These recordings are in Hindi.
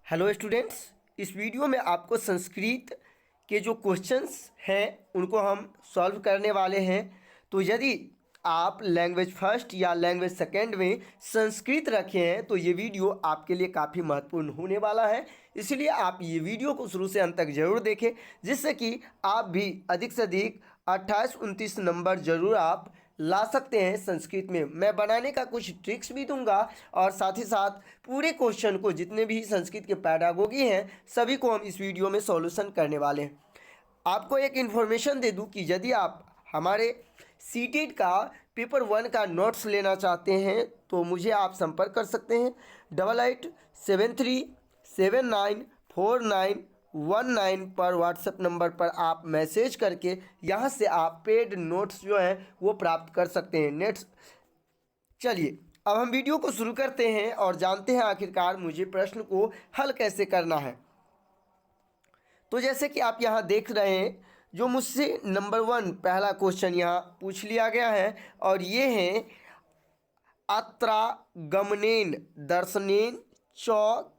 हेलो स्टूडेंट्स, इस वीडियो में आपको संस्कृत के जो क्वेश्चंस हैं उनको हम सॉल्व करने वाले हैं। तो यदि आप लैंग्वेज फर्स्ट या लैंग्वेज सेकेंड में संस्कृत रखे हैं तो ये वीडियो आपके लिए काफ़ी महत्वपूर्ण होने वाला है। इसलिए आप ये वीडियो को शुरू से अंत तक जरूर देखें, जिससे कि आप भी अधिक से अधिक 28-29 नंबर जरूर आप ला सकते हैं संस्कृत में। मैं बनाने का कुछ ट्रिक्स भी दूंगा और साथ ही साथ पूरे क्वेश्चन को, जितने भी संस्कृत के पैडागोगी हैं, सभी को हम इस वीडियो में सॉल्यूशन करने वाले हैं। आपको एक इन्फॉर्मेशन दे दूं कि यदि आप हमारे सीटेट का पेपर 1 का नोट्स लेना चाहते हैं तो मुझे आप संपर्क कर सकते हैं। 8873794919 पर व्हाट्सएप नंबर पर आप मैसेज करके यहाँ से आप पेड नोट्स जो हैं वो प्राप्त कर सकते हैं। नेट्स चलिए अब हम वीडियो को शुरू करते हैं और जानते हैं आखिरकार मुझे प्रश्न को हल कैसे करना है। तो जैसे कि आप यहाँ देख रहे हैं, जो मुझसे नंबर 1 पहला क्वेश्चन यहाँ पूछ लिया गया है और ये है अत्रागमनेन दर्शनेन च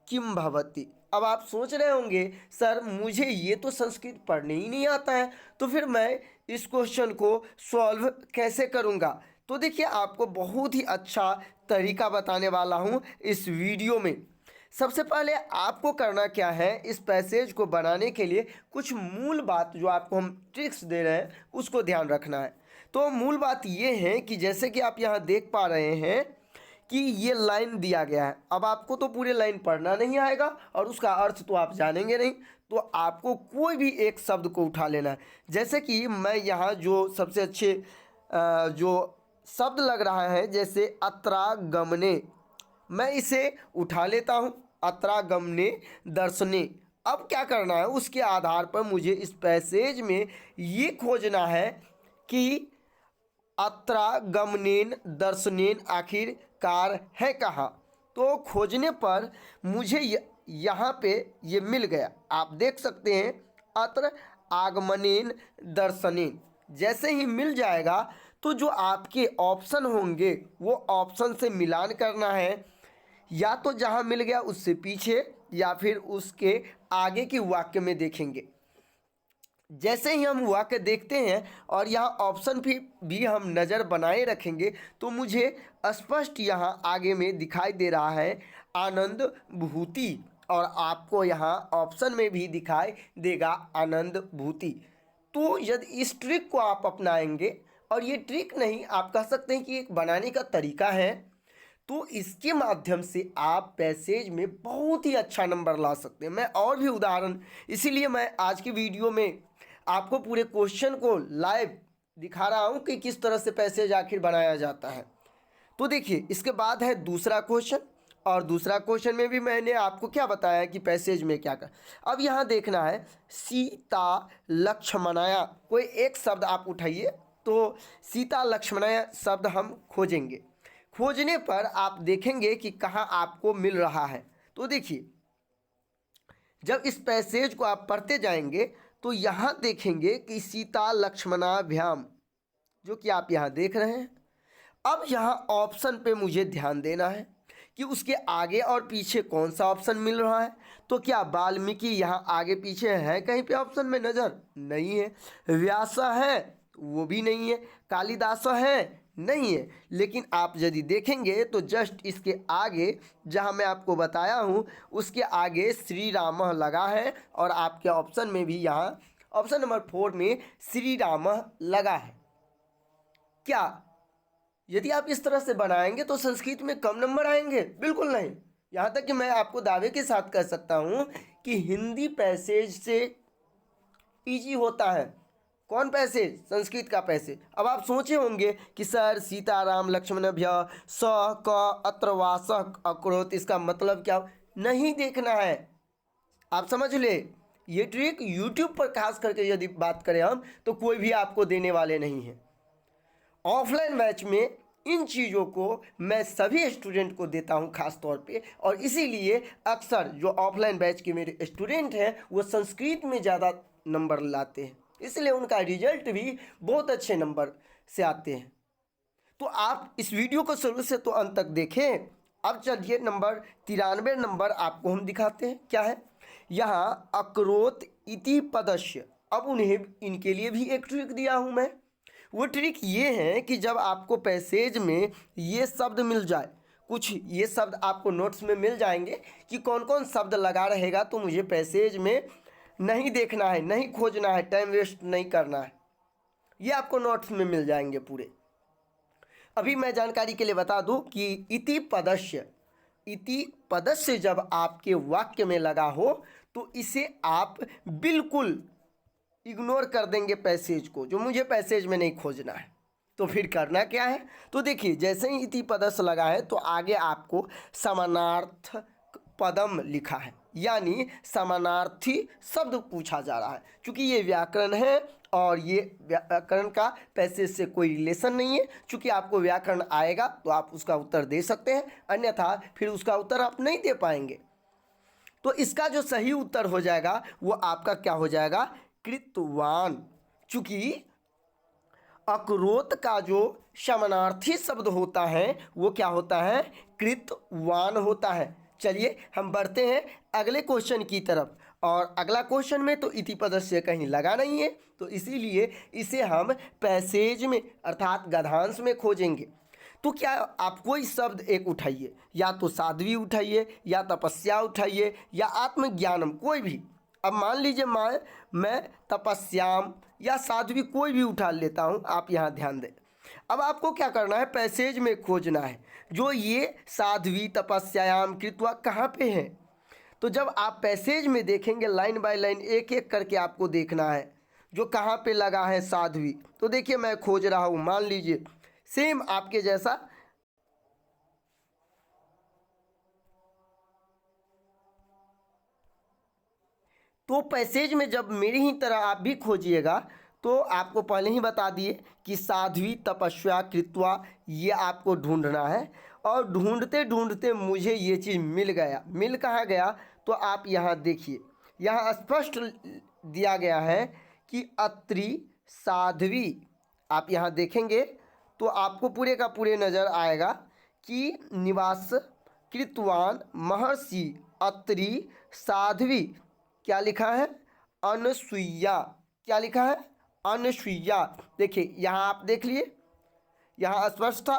किम भवति। अब आप सोच रहे होंगे सर मुझे ये तो संस्कृत पढ़ने ही नहीं आता है, तो फिर मैं इस क्वेश्चन को सॉल्व कैसे करूँगा। तो देखिए, आपको बहुत ही अच्छा तरीका बताने वाला हूँ इस वीडियो में। सबसे पहले आपको करना क्या है, इस पैसेज को बनाने के लिए कुछ मूल बात जो आपको हम ट्रिक्स दे रहे हैं उसको ध्यान रखना है। तो मूल बात ये है कि जैसे कि आप यहाँ देख पा रहे हैं कि ये लाइन दिया गया है। अब आपको तो पूरे लाइन पढ़ना नहीं आएगा और उसका अर्थ तो आप जानेंगे नहीं, तो आपको कोई भी एक शब्द को उठा लेना है। जैसे कि मैं यहाँ जो सबसे अच्छे जो शब्द लग रहा है, जैसे अत्रागमने, मैं इसे उठा लेता हूँ, अत्रागमने दर्शने। अब क्या करना है, उसके आधार पर मुझे इस पैसेज में ये खोजना है कि अत्रागमनेन दर्शनेन आखिरकार है कहाँ। तो खोजने पर मुझे यहाँ पे ये मिल गया। आप देख सकते हैं अत्र आगमनेन दर्शनेन। जैसे ही मिल जाएगा तो जो आपके ऑप्शन होंगे वो ऑप्शन से मिलान करना है, या तो जहाँ मिल गया उससे पीछे या फिर उसके आगे की वाक्य में देखेंगे। जैसे ही हम वाक्य देखते हैं और यहाँ ऑप्शन भी हम नज़र बनाए रखेंगे तो मुझे स्पष्ट यहाँ आगे में दिखाई दे रहा है आनंद भूति, और आपको यहाँ ऑप्शन में भी दिखाई देगा आनंद भूति। तो यदि इस ट्रिक को आप अपनाएंगे, और ये ट्रिक नहीं आप कह सकते हैं कि एक बनाने का तरीका है, तो इसके माध्यम से आप पैसेज में बहुत ही अच्छा नंबर ला सकते हैं। मैं और भी उदाहरण, इसीलिए मैं आज की वीडियो में आपको पूरे क्वेश्चन को लाइव दिखा रहा हूं कि किस तरह से पैसेज आखिर बनाया जाता है। तो देखिए, इसके बाद है दूसरा क्वेश्चन, और दूसरा क्वेश्चन में भी मैंने आपको क्या बताया कि पैसेज में क्या कर। अब यहाँ देखना है सीता लक्ष्मणाया, कोई एक शब्द आप उठाइए। तो सीता लक्ष्मणाया शब्द हम खोजेंगे। खोजने पर आप देखेंगे कि कहाँ आपको मिल रहा है। तो देखिए, जब इस पैसेज को आप पढ़ते जाएंगे तो यहाँ देखेंगे कि सीता लक्ष्मणाभ्याम, जो कि आप यहाँ देख रहे हैं। अब यहाँ ऑप्शन पे मुझे ध्यान देना है कि उसके आगे और पीछे कौन सा ऑप्शन मिल रहा है। तो क्या वाल्मीकि यहाँ आगे पीछे है कहीं पे ऑप्शन में? नज़र नहीं है। व्यास है वो भी नहीं है। कालिदास है नहीं है। लेकिन आप यदि देखेंगे तो जस्ट इसके आगे, जहाँ मैं आपको बताया हूँ उसके आगे श्री राम लगा है, और आपके ऑप्शन में भी यहाँ ऑप्शन नंबर 4 में श्री राम लगा है। क्या यदि आप इस तरह से बनाएंगे तो संस्कृत में कम नंबर आएंगे? बिल्कुल नहीं। यहाँ तक कि मैं आपको दावे के साथ कह सकता हूँ कि हिंदी पैसेज से इजी होता है। कौन पैसेज? संस्कृत का पैसेज। अब आप सोचे होंगे कि सर सीताराम लक्ष्मणभ्य स क अत्र वास अक्रोत, इसका मतलब क्या? नहीं देखना है, आप समझ ले। ये ट्रिक यूट्यूब पर खास करके यदि बात करें हम तो कोई भी आपको देने वाले नहीं है। ऑफलाइन बैच में इन चीज़ों को मैं सभी स्टूडेंट को देता हूं खास तौर पे, और इसीलिए अक्सर जो ऑफलाइन बैच के मेरे स्टूडेंट हैं वो संस्कृत में ज़्यादा नंबर लाते हैं, इसलिए उनका रिजल्ट भी बहुत अच्छे नंबर से आते हैं। तो आप इस वीडियो को शुरू से तो अंत तक देखें, अब चलिए नंबर 93 नंबर आपको हम दिखाते हैं क्या है। यहाँ अकरोत इति पदस्य, अब उन्हें इनके लिए भी एक ट्रिक दिया हूँ मैं। वो ट्रिक ये है कि जब आपको पैसेज में ये शब्द मिल जाए, कुछ ये शब्द आपको नोट्स में मिल जाएंगे कि कौन कौन शब्द लगा रहेगा, तो मुझे पैसेज में नहीं देखना है, नहीं खोजना है, टाइम वेस्ट नहीं करना है, ये आपको नोट्स में मिल जाएंगे पूरे। अभी मैं जानकारी के लिए बता दूं कि इति पदस्य जब आपके वाक्य में लगा हो तो इसे आप बिल्कुल इग्नोर कर देंगे पैसेज को, जो मुझे पैसेज में नहीं खोजना है। तो फिर करना क्या है, तो देखिए जैसे ही इति पदस्य लगा है तो आगे आपको समानार्थ पदम लिखा है, यानी समानार्थी शब्द पूछा जा रहा है। क्योंकि ये व्याकरण है और ये व्याकरण का पैसेज से कोई रिलेशन नहीं है। चूँकि आपको व्याकरण आएगा तो आप उसका उत्तर दे सकते हैं, अन्यथा फिर उसका उत्तर आप नहीं दे पाएंगे। तो इसका जो सही उत्तर हो जाएगा वो आपका क्या हो जाएगा, कृतवान। चूँकि अकरोत का जो समानार्थी शब्द होता है वो क्या होता है, कृतवान होता है। चलिए हम बढ़ते हैं अगले क्वेश्चन की तरफ, और अगला क्वेश्चन में तो इति पदस्य कहीं लगा नहीं है, तो इसीलिए इसे हम पैसेज में अर्थात गद्यांश में खोजेंगे। तो क्या आप कोई शब्द एक उठाइए, या तो साध्वी उठाइए, या तपस्या उठाइए, या आत्मज्ञानम, कोई भी। अब मान लीजिए मैं तपस्याम या साध्वी कोई भी उठा लेता हूँ, आप यहाँ ध्यान दें। अब आपको क्या करना है, पैसेज में खोजना है जो ये साध्वी तपस्यायाम कृत्वा कहाँ पे है। तो जब आप पैसेज में देखेंगे लाइन बाय लाइन एक एक करके आपको देखना है जो कहाँ पे लगा है साध्वी। तो देखिए मैं खोज रहा हूँ, मान लीजिए सेम आपके जैसा, तो पैसेज में जब मेरी ही तरह आप भी खोजिएगा तो आपको पहले ही बता दिए कि साध्वी तपस्या कृत्वा ये आपको ढूंढना है। और ढूंढते ढूंढते मुझे ये चीज़ मिल गया। मिल कहाँ गया, तो आप यहाँ देखिए, यहाँ स्पष्ट दिया गया है कि अत्रि साध्वी। आप यहाँ देखेंगे तो आपको पूरे का पूरे नज़र आएगा कि निवास कृतवान महर्षि अत्रि साध्वी, क्या लिखा है, अनसुईया। क्या लिखा है, अनसुईया। देखिए यहाँ आप देख लिए, यहाँ स्पष्ट था,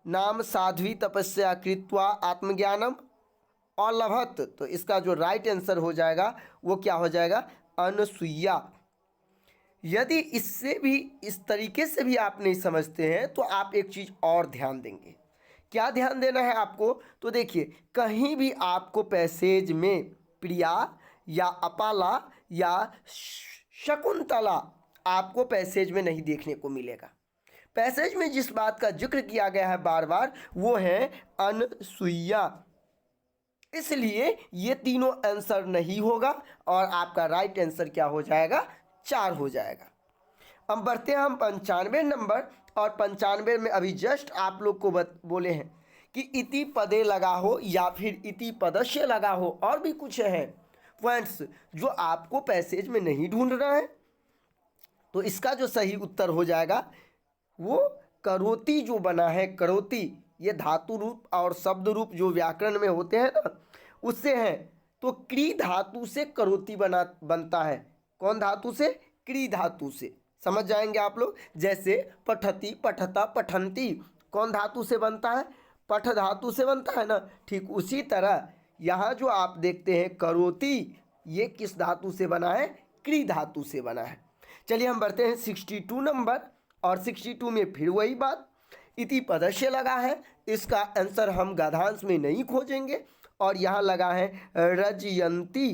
नाम साध्वी तपस्या कृत्वा आत्मज्ञानम अलभत। तो इसका जो राइट आंसर हो जाएगा वो क्या हो जाएगा, अनसुईया। यदि इससे भी इस तरीके से भी आप नहीं समझते हैं तो आप एक चीज़ और ध्यान देंगे। क्या ध्यान देना है आपको, तो देखिए कहीं भी आपको पैसेज में प्रिया या अपाला या शकुंतला आपको पैसेज में नहीं देखने को मिलेगा। पैसेज में जिस बात का जिक्र किया गया है बार बार वो है अनसुईया। इसलिए ये तीनों आंसर नहीं होगा और आपका राइट आंसर क्या हो जाएगा, 4 हो जाएगा। अब बढ़ते हैं हम 95 नंबर, और 95 में अभी जस्ट आप लोग को बोले हैं कि इति पदे लगा हो या फिर इति पदस्य लगा हो, और भी कुछ है पॉइंट्स जो आपको पैसेज में नहीं ढूंढना है। तो इसका जो सही उत्तर हो जाएगा वो करोति जो बना है, करोति ये धातु रूप और शब्द रूप जो व्याकरण में होते हैं ना उससे है। तो क्री धातु से करोति बनता है। कौन धातु से, क्री धातु से। समझ जाएंगे आप लोग। जैसे पठति पठता पठंती कौन धातु से बनता है, पठ धातु से बनता है ना। ठीक उसी तरह यहाँ जो आप देखते हैं करोति, ये किस धातु से बना है, क्री धातु से बना है। चलिए हम बढ़ते हैं 62 नंबर, और 62 में फिर वही बात, इति पदस्य लगा है। इसका आंसर हम गद्यांश में नहीं खोजेंगे, और यहाँ लगा है रजयंती।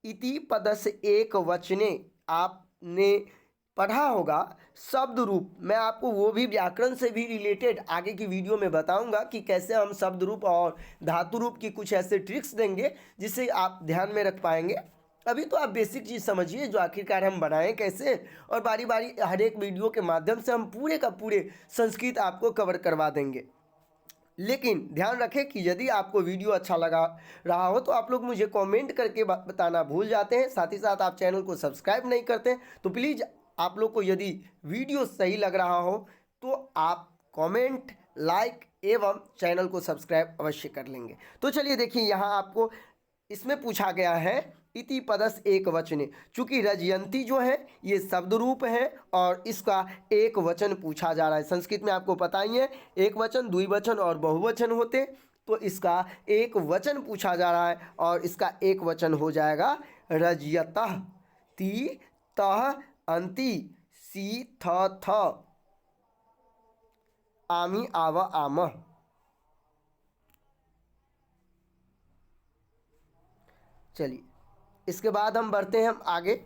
इति पदस्य एक वचने, आपने पढ़ा होगा शब्द रूप। मैं आपको वो भी व्याकरण से भी रिलेटेड आगे की वीडियो में बताऊंगा कि कैसे हम शब्द रूप और धातु रूप की कुछ ऐसे ट्रिक्स देंगे जिससे आप ध्यान में रख पाएंगे। अभी तो आप बेसिक चीज़ समझिए जो आखिरकार हम बनाएं कैसे, और बारी बारी हर एक वीडियो के माध्यम से हम पूरे का पूरे संस्कृत आपको कवर करवा देंगे। लेकिन ध्यान रखें कि यदि आपको वीडियो अच्छा लगा रहा हो तो आप लोग मुझे कमेंट करके बताना भूल जाते हैं। साथ ही साथ आप चैनल को सब्सक्राइब नहीं करते, तो प्लीज़ आप लोग को यदि वीडियो सही लग रहा हो तो आप कमेंट, लाइक एवं चैनल को सब्सक्राइब अवश्य कर लेंगे। तो चलिए देखिए, यहाँ आपको इसमें पूछा गया है इति पदस एक वचने। चूंकि रजयंती जो है ये शब्द रूप है और इसका एक वचन पूछा जा रहा है। संस्कृत में आपको पता ही है एक वचन, द्विवचन और बहुवचन होते, तो इसका एक वचन पूछा जा रहा है और इसका एक वचन हो जाएगा रजयतः। ती तह अंति सी थ आमी आव आम। चलिए इसके बाद हम बढ़ते हैं हम आगे।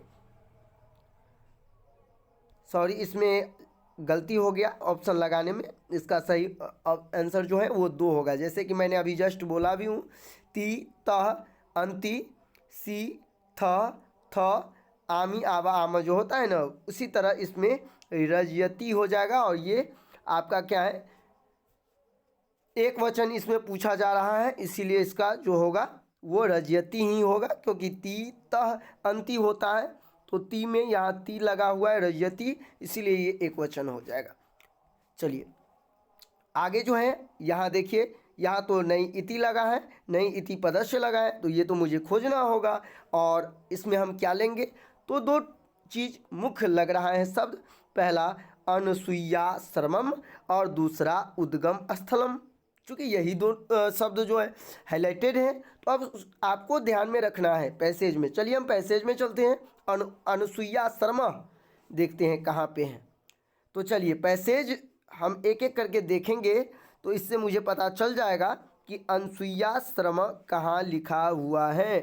सॉरी, इसमें गलती हो गया ऑप्शन लगाने में। इसका सही आंसर जो है वो 2 होगा, जैसे कि मैंने अभी जस्ट बोला भी हूँ। ती तह अंति सी थ आमी आवा आम जो होता है ना, उसी तरह इसमें रजयती हो जाएगा। और ये आपका क्या है, एक वचन इसमें पूछा जा रहा है, इसीलिए इसका जो होगा वो रजयती ही होगा, क्योंकि ती तह अंति होता है तो ती में यहाँ ती लगा हुआ है रजयती, इसीलिए ये एक वचन हो जाएगा। चलिए आगे जो है यहाँ देखिए, यहाँ तो नई इति लगा है, नई इति पदस्य लगा है, तो ये तो मुझे खोजना होगा। और इसमें हम क्या लेंगे, तो 2 चीज़ मुख्य लग रहा है शब्द। पहला अनुसुईयाश्रमम और दूसरा उद्गम स्थलम। चूँकि यही 2 शब्द जो है हाईलाइटेड हैं, तो अब आपको ध्यान में रखना है पैसेज में। चलिए हम पैसेज में चलते हैं। अनुसुईयाश्रम देखते हैं कहाँ पे हैं। तो चलिए पैसेज हम एक एक करके देखेंगे, तो इससे मुझे पता चल जाएगा कि अनुसुईयाश्रम कहाँ लिखा हुआ है।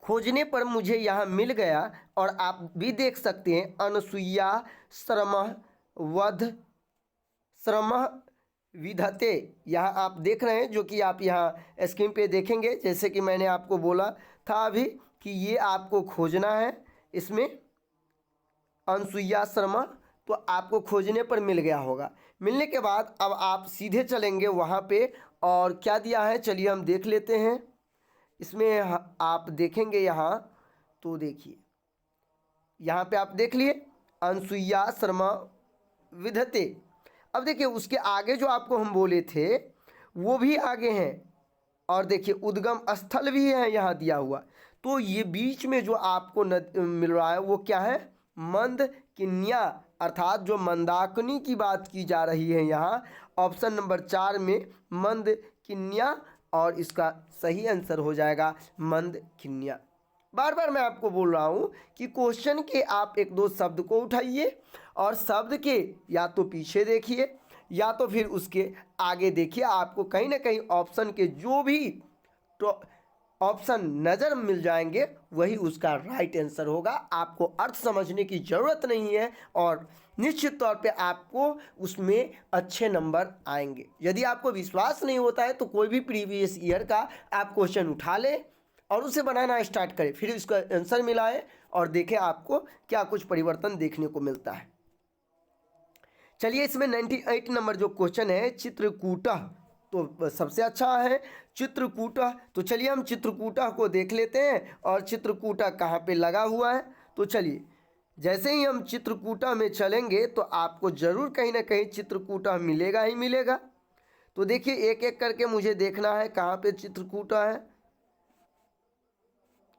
खोजने पर मुझे यहाँ मिल गया, और आप भी देख सकते हैं अनुसुईयाश्रम वध श्रम विधते, यहाँ आप देख रहे हैं, जो कि आप यहाँ स्क्रीन पे देखेंगे। जैसे कि मैंने आपको बोला था अभी कि ये आपको खोजना है इसमें अनुसुईयाश्रम, तो आपको खोजने पर मिल गया होगा। मिलने के बाद अब आप सीधे चलेंगे वहाँ पे, और क्या दिया है चलिए हम देख लेते हैं। इसमें आप देखेंगे यहाँ, तो देखिए यहाँ पे आप देख लिए अनुसुईयाश्रम विधते। अब देखिए उसके आगे जो आपको हम बोले थे वो भी आगे हैं, और देखिए उद्गम स्थल भी है यहाँ दिया हुआ। तो ये बीच में जो आपको मिल रहा है वो क्या है, मंदकिन्या, अर्थात जो मंदाकिनी की बात की जा रही है यहाँ ऑप्शन नंबर 4 में मंदकिन्या, और इसका सही आंसर हो जाएगा मंदकिन्या। बार बार मैं आपको बोल रहा हूँ कि क्वेश्चन के आप 1-2 शब्द को उठाइए और शब्द के या तो पीछे देखिए या तो फिर उसके आगे देखिए। आपको कहीं ना कहीं ऑप्शन के जो भी तो ऑप्शन नज़र मिल जाएंगे वही उसका राइट आंसर होगा। आपको अर्थ समझने की ज़रूरत नहीं है और निश्चित तौर पे आपको उसमें अच्छे नंबर आएंगे। यदि आपको विश्वास नहीं होता है तो कोई भी प्रीवियस ईयर का आप क्वेश्चन उठा लें और उसे बनाना स्टार्ट करें, फिर इसका आंसर मिलाएं और देखें आपको क्या कुछ परिवर्तन देखने को मिलता है। चलिए इसमें 98 नंबर जो क्वेश्चन है चित्रकूटः, तो सबसे अच्छा है चित्रकूटः। तो चलिए हम चित्रकूटः को देख लेते हैं और चित्रकूटः कहाँ पे लगा हुआ है। तो चलिए जैसे ही हम चित्रकूटः में चलेंगे तो आपको ज़रूर कहीं ना कहीं चित्रकूटः मिलेगा ही मिलेगा। तो देखिए एक एक करके मुझे देखना है कहाँ पे चित्रकूटः है।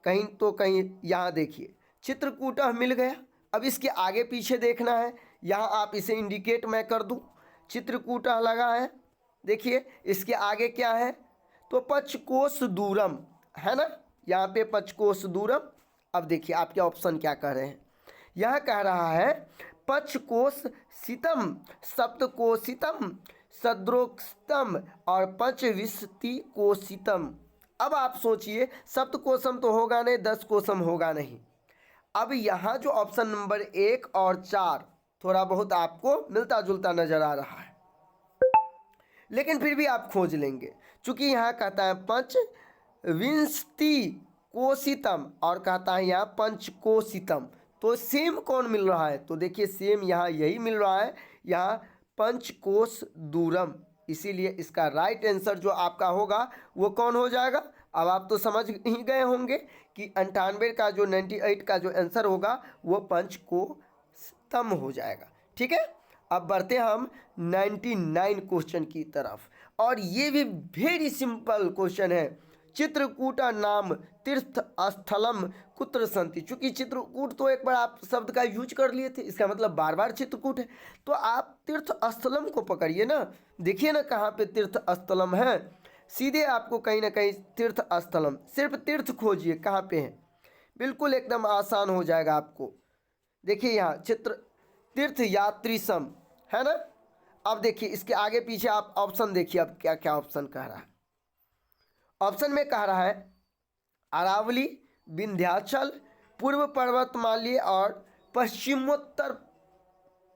कहीं तो कहीं यहाँ देखिए चित्रकूटः मिल गया। अब इसके आगे पीछे देखना है, यहाँ आप इसे इंडिकेट मैं कर दूँ, चित्रकूटः लगा है। देखिए इसके आगे क्या है, तो पचकोश दूरम है ना, यहाँ पे पचकोश दूरम। अब देखिए आपके ऑप्शन क्या कह रहे हैं, यह कह रहा है पचकोश सितम, सप्तकोशितम, सद्रोक्तम और पंचविंशति कोशितम। अब आप सोचिए सप्तकोशम तो होगा नहीं, 10 कोशम होगा नहीं। अब यहाँ जो ऑप्शन नंबर 1 और 4 थोड़ा बहुत आपको मिलता जुलता नजर आ रहा है, लेकिन फिर भी आप खोज लेंगे। चूंकि यहाँ कहता है पंचविंशति कोशितम और कहता है यहाँ पंचकोशितम, तो सेम कौन मिल रहा है, तो देखिए सेम यहाँ यही मिल रहा है, यहाँ पंचकोश दूरम। इसीलिए इसका राइट आंसर जो आपका होगा वो कौन हो जाएगा। अब आप तो समझ ही गए होंगे कि 98 का जो 98 का जो आंसर होगा वो पंचकोशितम हो जाएगा। ठीक है, अब बढ़ते हैं हम 99 क्वेश्चन की तरफ, और ये भी वेरी सिंपल क्वेश्चन है। चित्रकूटा नाम तीर्थ स्थलम कुत्र संति। चूंकि चित्रकूट तो एक बार आप शब्द का यूज कर लिए थे, इसका मतलब बार बार चित्रकूट है, तो आप तीर्थ स्थलम को पकड़िए ना। देखिए ना कहाँ पे तीर्थ स्थलम है, सीधे आपको कहीं ना कहीं तीर्थ स्थलम, सिर्फ तीर्थ खोजिए कहाँ पे है, बिल्कुल एकदम आसान हो जाएगा आपको। देखिए यहाँ चित्र तीर्थ यात्री सम है ना। अब देखिए इसके आगे पीछे आप ऑप्शन देखिए, अब क्या क्या ऑप्शन कह रहा है। ऑप्शन में कह रहा है अरावली, विंध्याचल, पूर्व पर्वतमालीय और पश्चिमोत्तर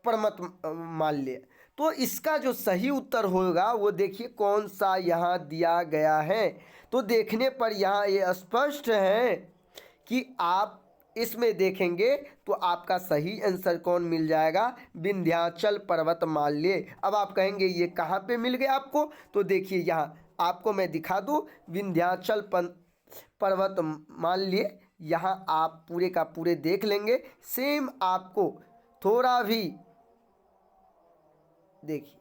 पर्वतमालीय। तो इसका जो सही उत्तर होगा वो देखिए कौन सा यहाँ दिया गया है। तो देखने पर यहाँ ये स्पष्ट है कि आप इसमें देखेंगे तो आपका सही आंसर कौन मिल जाएगा, विंध्याचल पर्वतमाल्य। अब आप कहेंगे ये कहाँ पे मिल गया आपको, तो देखिए यहाँ आपको मैं दिखा दूँ, विंध्याचल पर्वतमाल्य। यहाँ आप पूरे का पूरे देख लेंगे, सेम आपको थोड़ा भी देखिए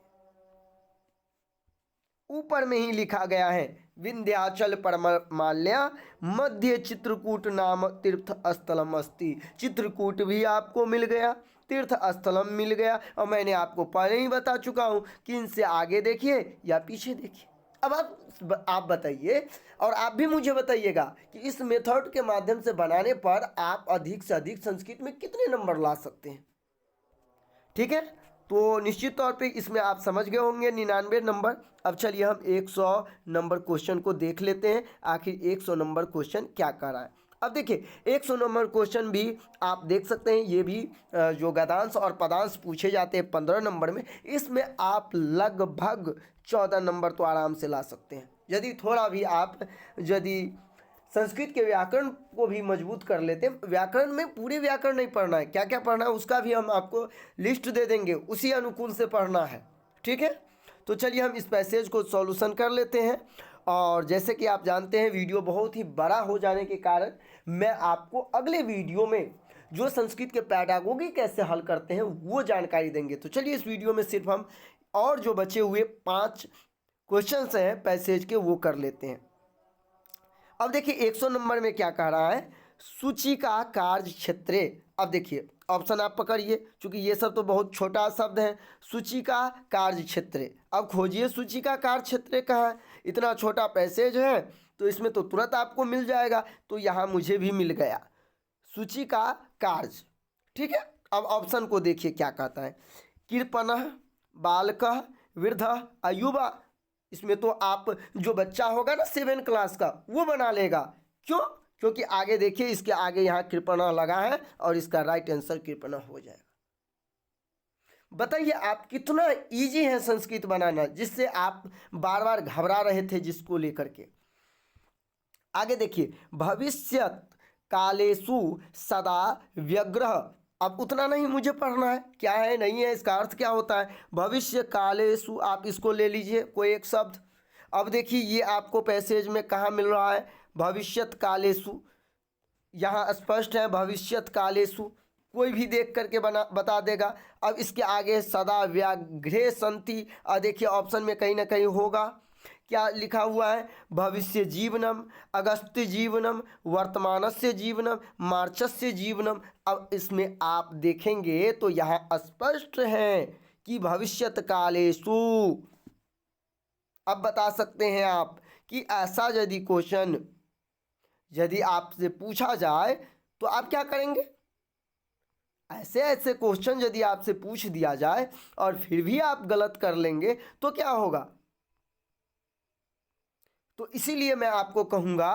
ऊपर में ही लिखा गया है, विंध्याचल पर्वतमाल्या मध्य चित्रकूट नाम तीर्थ स्थलम अस्ति। चित्रकूट भी आपको मिल गया, तीर्थ स्थलम मिल गया, और मैंने आपको पहले ही बता चुका हूँ कि इनसे आगे देखिए या पीछे देखिए। अब आप बताइए, और आप भी मुझे बताइएगा कि इस मेथड के माध्यम से बनाने पर आप अधिक से अधिक संस्कृत में कितने नंबर ला सकते हैं। ठीक है, तो निश्चित तौर पे इसमें आप समझ गए होंगे 99 नंबर। अब चलिए हम 100 नंबर क्वेश्चन को देख लेते हैं, आखिर 100 नंबर क्वेश्चन क्या कर रहा है। अब देखिए 100 नंबर क्वेश्चन भी आप देख सकते हैं, ये भी जो गद्यांश और पदांश पूछे जाते हैं 15 नंबर में, इसमें आप लगभग 14 नंबर तो आराम से ला सकते हैं, यदि थोड़ा भी आप यदि संस्कृत के व्याकरण को भी मजबूत कर लेते हैं। व्याकरण में पूरे व्याकरण नहीं पढ़ना है, क्या क्या पढ़ना है उसका भी हम आपको लिस्ट दे देंगे, उसी अनुकूल से पढ़ना है। ठीक है, तो चलिए हम इस पैसेज को सॉल्यूशन कर लेते हैं। और जैसे कि आप जानते हैं वीडियो बहुत ही बड़ा हो जाने के कारण मैं आपको अगले वीडियो में जो संस्कृत के पैडागोगी कैसे हल करते हैं वो जानकारी देंगे। तो चलिए इस वीडियो में सिर्फ हम और जो बचे हुए 5 क्वेश्चंस हैं पैसेज के वो कर लेते हैं। अब देखिए 100 नंबर में क्या कह रहा है, सूची का कार्य क्षेत्र। अब देखिए ऑप्शन आप पकड़िए, क्योंकि ये सब तो बहुत छोटा शब्द है। सूची का कार्य क्षेत्र, अब खोजिए सूची का कार्य क्षेत्र कहाँ है। इतना छोटा पैसेज है तो इसमें तो तुरंत आपको मिल जाएगा, तो यहाँ मुझे भी मिल गया सूची का कार्य। ठीक है, अब ऑप्शन को देखिए क्या कहता है, कृपणः, बालकः, वृद्धः, अयुवा। इसमें तो आप जो बच्चा होगा ना 7 क्लास का वो बना लेगा। क्यों, क्योंकि आगे देखिए इसके आगे यहाँ कृपणः लगा है और इसका राइट आंसर कृपणः हो जाएगा। बताइए आप कितना इजी है संस्कृत बनाना, जिससे आप बार बार घबरा रहे थे जिसको लेकर के। आगे देखिए, भविष्यत कालेषु सदा व्यग्रह। अब उतना नहीं मुझे पढ़ना है, क्या है नहीं है, इसका अर्थ क्या होता है। भविष्य कालेषु आप इसको ले लीजिए कोई एक शब्द। अब देखिए ये आपको पैसेज में कहाँ मिल रहा है, भविष्यत कालेषु, यहाँ स्पष्ट है भविष्यत कालेषु, कोई भी देख करके बता देगा। अब इसके आगे सदा व्याघ्रे संति, देखिए ऑप्शन में कहीं ना कहीं होगा, क्या लिखा हुआ है, भविष्य जीवनम, अगस्त्य जीवनम, वर्तमानस्य जीवनम, मार्चस्य जीवनम। अब इसमें आप देखेंगे तो यहाँ स्पष्ट है कि भविष्यत कालेषु। अब बता सकते हैं आप कि ऐसा यदि क्वेश्चन यदि आपसे पूछा जाए तो आप क्या करेंगे। ऐसे ऐसे क्वेश्चन यदि आपसे पूछ दिया जाए और फिर भी आप गलत कर लेंगे तो क्या होगा। तो इसीलिए मैं आपको कहूँगा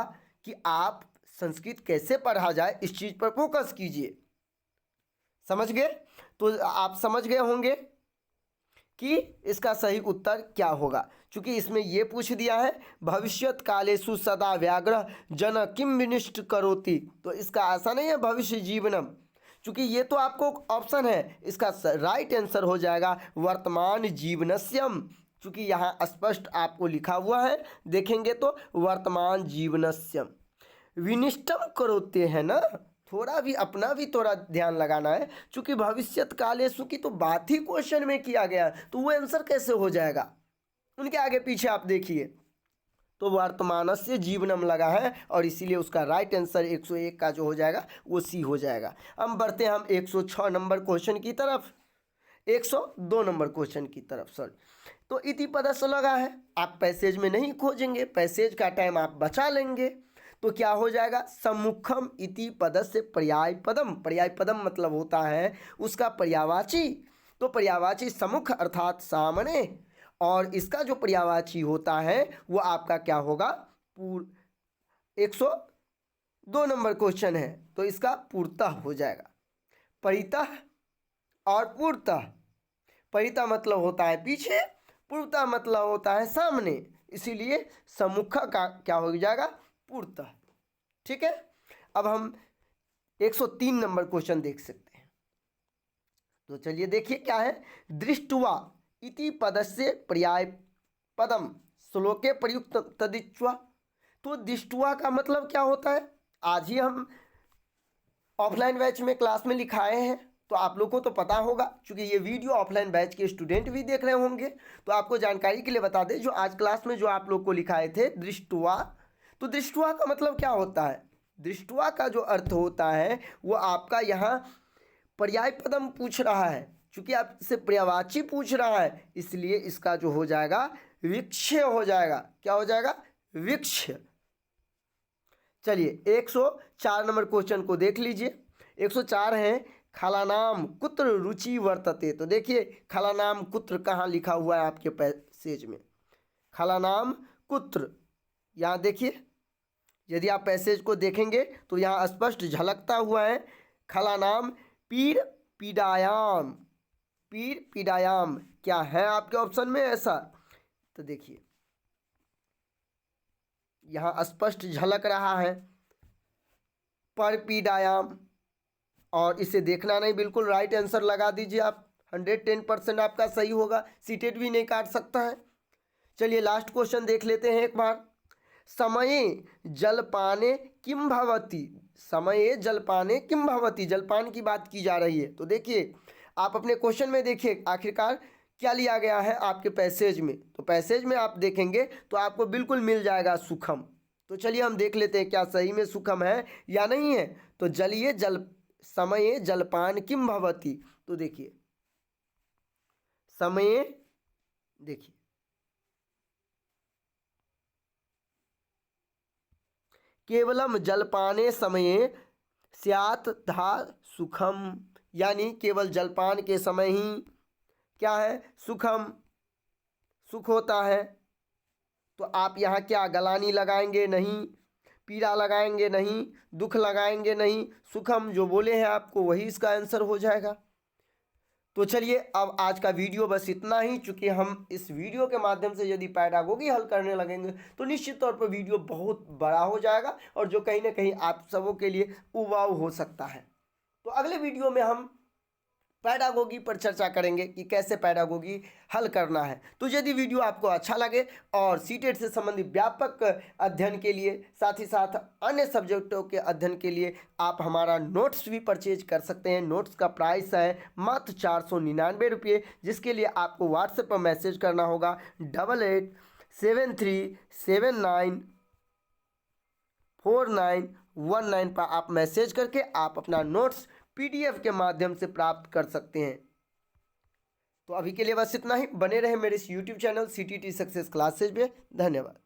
कि आप संस्कृत कैसे पढ़ा जाए इस चीज़ पर फोकस कीजिए। समझ गए, तो आप समझ गए होंगे कि इसका सही उत्तर क्या होगा, क्योंकि इसमें ये पूछ दिया है भविष्यत कालेषु सदा व्याघ्र जन किम विनिष्ट करोति। तो इसका ऐसा नहीं है भविष्य जीवनम, क्योंकि ये तो आपको ऑप्शन है, इसका राइट आंसर हो जाएगा वर्तमान जीवनस्यम, क्योंकि यहाँ स्पष्ट आपको लिखा हुआ है, देखेंगे तो वर्तमान जीवनस्यम। विनिष्टम करोते है ना, थोड़ा भी अपना भी थोड़ा ध्यान लगाना है, क्योंकि भविष्यत कालेषु की तो बात ही क्वेश्चन में किया गया है, तो वो आंसर कैसे हो जाएगा। उनके आगे पीछे आप देखिए, तो वर्तमानस्य जीवनम लगा है और इसीलिए उसका राइट आंसर 101 का जो हो जाएगा वो सी हो जाएगा। हम बढ़ते हैं हम 106 नंबर क्वेश्चन की तरफ, 102 नंबर क्वेश्चन की तरफ सॉरी। तो इति पदस्य लगा है, आप पैसेज में नहीं खोजेंगे, पैसेज का टाइम आप बचा लेंगे, तो क्या हो जाएगा, सम्मुखम इति पदस्य पर्याय पदम। पर्याय पदम मतलब होता है उसका पर्यायवाची, तो पर्यायवाची सम्मुख अर्थात सामने, और इसका जो पर्यायवाची होता है वो आपका क्या होगा, 102 नंबर क्वेश्चन है तो इसका पूर्तः हो जाएगा। परितः और पूर्तः, परितः मतलब होता है पीछे, पूर्तः मतलब होता है सामने, इसीलिए सम्मुख का क्या हो जाएगा, पूर्तः। ठीक है, अब हम 103 नंबर क्वेश्चन देख सकते हैं। तो चलिए देखिए क्या है, दृष्टवा इति पदस्य पर्याय पदम श्लोके प्रयुक्त तदिच्वा। तो दृष्टवा का मतलब क्या होता है, आज ही हम ऑफलाइन बैच में क्लास में लिखाए हैं, तो आप लोग को तो पता होगा, क्योंकि ये वीडियो ऑफलाइन बैच के स्टूडेंट भी देख रहे होंगे, तो आपको जानकारी के लिए बता दें, जो आज क्लास में जो आप लोग को लिखाए थे दृष्टवा, तो दृष्टवा का मतलब क्या होता है, दृष्टवा का जो अर्थ होता है वो आपका यहाँ पर्याय पदम पूछ रहा है, क्योंकि आपसे पर्यायवाची पूछ रहा है, इसलिए इसका जो हो जाएगा विक्षय हो जाएगा। क्या हो जाएगा, विक्षय। चलिए 104 नंबर क्वेश्चन को देख लीजिए। 104 है, खलानाम कुत्र रुचि वर्तते। तो देखिए खलानाम कुत्र कहाँ लिखा हुआ है आपके पैसेज में, खलानाम कुत्र, यहाँ देखिए, यदि आप पैसेज को देखेंगे तो यहाँ स्पष्ट झलकता हुआ है, खलानाम पीड़ पीड़ायाम, पीड़ पीड़ायाम क्या है आपके ऑप्शन में ऐसा, तो देखिए यहाँ स्पष्ट झलक रहा है पर पीड़ायाम, और इसे देखना नहीं, बिल्कुल राइट आंसर लगा दीजिए आप, 110% आपका सही होगा, सीटेट भी नहीं काट सकता है। चलिए लास्ट क्वेश्चन देख लेते हैं एक बार। समये जलपाने किम भवति, समये जलपाने किम भवति, जलपान की बात की जा रही है, तो देखिए आप अपने क्वेश्चन में देखिए आखिरकार क्या लिया गया है आपके पैसेज में, तो पैसेज में आप देखेंगे तो आपको बिल्कुल मिल जाएगा सुखम। तो चलिए हम देख लेते हैं क्या सही में सुखम है या नहीं है। तो जलिए जल समये जलपान किम भवति, तो देखिए समये, देखिए केवलम जलपाने समये स्यात् था सुखम, यानी केवल जलपान के समय ही क्या है, सुखम, सुख होता है। तो आप यहाँ क्या गलानी लगाएंगे, नहीं, पीड़ा लगाएंगे नहीं, दुख लगाएंगे नहीं, सुखम जो बोले हैं आपको वही इसका आंसर हो जाएगा। तो चलिए अब आज का वीडियो बस इतना ही, चूँकि हम इस वीडियो के माध्यम से यदि पैडागोगी हल करने लगेंगे तो निश्चित तौर पर वीडियो बहुत बड़ा हो जाएगा, और जो कहीं ना कहीं आप सबों के लिए उबाऊ हो सकता है। तो अगले वीडियो में हम पैडागोगी पर चर्चा करेंगे कि कैसे पैडागोगी हल करना है। तो यदि वीडियो आपको अच्छा लगे और सीटेट से संबंधित व्यापक अध्ययन के लिए, साथ ही साथ अन्य सब्जेक्टों के अध्ययन के लिए आप हमारा नोट्स भी परचेज कर सकते हैं। नोट्स का प्राइस है मात्र 499 रुपये, जिसके लिए आपको व्हाट्सएप पर मैसेज करना होगा 8873794919 पर आप मैसेज करके आप अपना नोट्स PDF के माध्यम से प्राप्त कर सकते हैं। तो अभी के लिए बस इतना ही, बने रहे मेरे इस YouTube channel CTT success classes में। धन्यवाद।